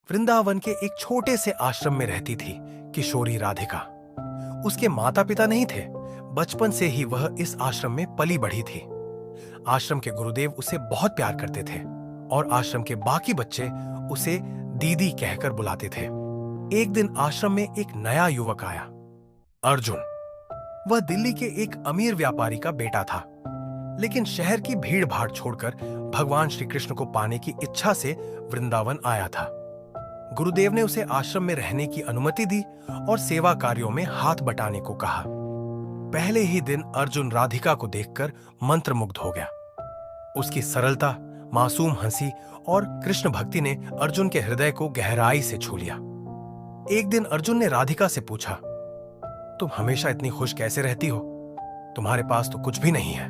वृंदावन के एक छोटे से आश्रम में रहती थी किशोरी राधिका। उसके माता पिता नहीं थे। बचपन से ही वह इस आश्रम में पली बढ़ी थी। आश्रम के गुरुदेव उसे बहुत प्यार करते थे और आश्रम के बाकी बच्चे उसे दीदी कहकर बुलाते थे। एक दिन आश्रम में एक नया युवक आया, अर्जुन। वह दिल्ली के एक अमीर व्यापारी का बेटा था, लेकिन शहर की भीड़ भाड़ छोड़कर भगवान श्री कृष्ण को पाने की इच्छा से वृंदावन आया था। गुरुदेव ने उसे आश्रम में रहने की अनुमति दी और सेवा कार्यों में हाथ बटाने को कहा। पहले ही दिन अर्जुन राधिका को देखकर मंत्रमुग्ध हो गया। उसकी सरलता, मासूम हंसी और कृष्ण भक्ति ने अर्जुन के हृदय को गहराई से छू लिया। एक दिन अर्जुन ने राधिका से पूछा, तुम हमेशा इतनी खुश कैसे रहती हो? तुम्हारे पास तो कुछ भी नहीं है।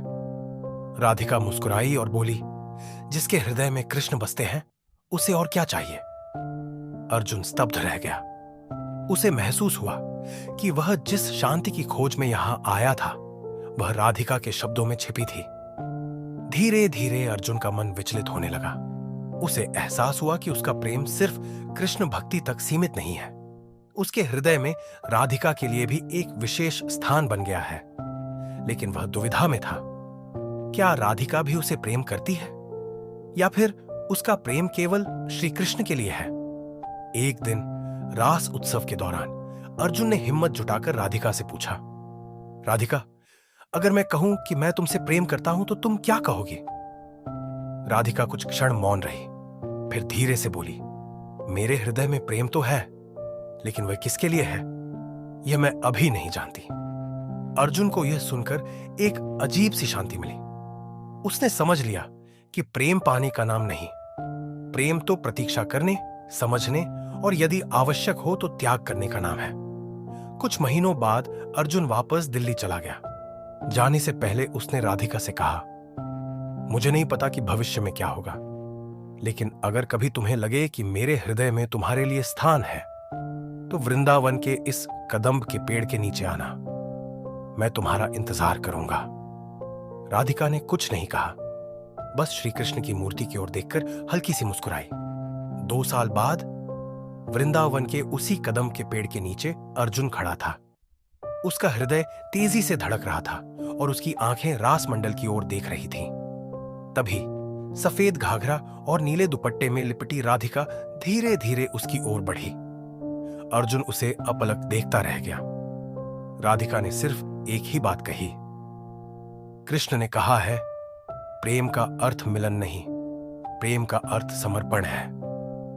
राधिका मुस्कुराई और बोली, जिसके हृदय में कृष्ण बसते हैं उसे और क्या चाहिए? अर्जुन स्तब्ध रह गया। उसे महसूस हुआ कि वह जिस शांति की खोज में यहां आया था वह राधिका के शब्दों में छिपी थी। धीरे धीरे अर्जुन का मन विचलित होने लगा। उसे एहसास हुआ कि उसका प्रेम सिर्फ कृष्ण भक्ति तक सीमित नहीं है। उसके हृदय में राधिका के लिए भी एक विशेष स्थान बन गया है। लेकिन वह दुविधा में था। क्या राधिका भी उसे प्रेम करती है या फिर उसका प्रेम केवल श्री कृष्ण के लिए है? एक दिन रास उत्सव के दौरान अर्जुन ने हिम्मत जुटाकर राधिका से पूछा, राधिका, अगर मैं कहूं कि मैं तुमसे प्रेम करता हूं तो तुम क्या कहोगी? राधिका कुछ क्षण मौन रही, फिर धीरे से बोली, मेरे हृदय में प्रेम तो है, लेकिन वह किसके लिए है यह मैं अभी नहीं जानती। अर्जुन को यह सुनकर एक अजीब सी शांति मिली। उसने समझ लिया कि प्रेम पाने का नाम नहीं, प्रेम तो प्रतीक्षा करने, समझने और यदि आवश्यक हो तो त्याग करने का नाम है। कुछ महीनों बाद अर्जुन वापस दिल्ली चला गया। जाने से पहले उसने राधिका से कहा, मुझे नहीं पता कि भविष्य में क्या होगा, लेकिन अगर कभी तुम्हें लगे कि मेरे हृदय में तुम्हारे लिए स्थान है तो वृंदावन के इस कदम्ब के पेड़ के नीचे आना। मैं तुम्हारा इंतजार करूंगा। राधिका ने कुछ नहीं कहा, बस श्री कृष्ण की मूर्ति की ओर देखकर हल्की सी मुस्कुराई। 2 साल बाद वृंदावन के उसी कदम के पेड़ के नीचे अर्जुन खड़ा था। उसका हृदय तेजी से धड़क रहा था और उसकी आंखें रास मंडल की ओर देख रही थीं। तभी सफेद घाघरा और नीले दुपट्टे में लिपटी राधिका धीरे धीरे उसकी ओर बढ़ी। अर्जुन उसे अपलक देखता रह गया। राधिका ने सिर्फ एक ही बात कही, कृष्ण ने कहा है, प्रेम का अर्थ मिलन नहीं, प्रेम का अर्थ समर्पण है।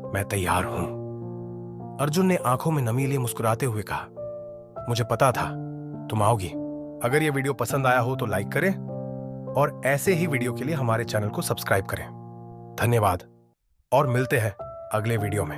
मैं तैयार हूं। अर्जुन ने आंखों में नमी लिए मुस्कुराते हुए कहा, मुझे पता था तुम आओगी। अगर यह वीडियो पसंद आया हो तो लाइक करें और ऐसे ही वीडियो के लिए हमारे चैनल को सब्सक्राइब करें। धन्यवाद और मिलते हैं अगले वीडियो में।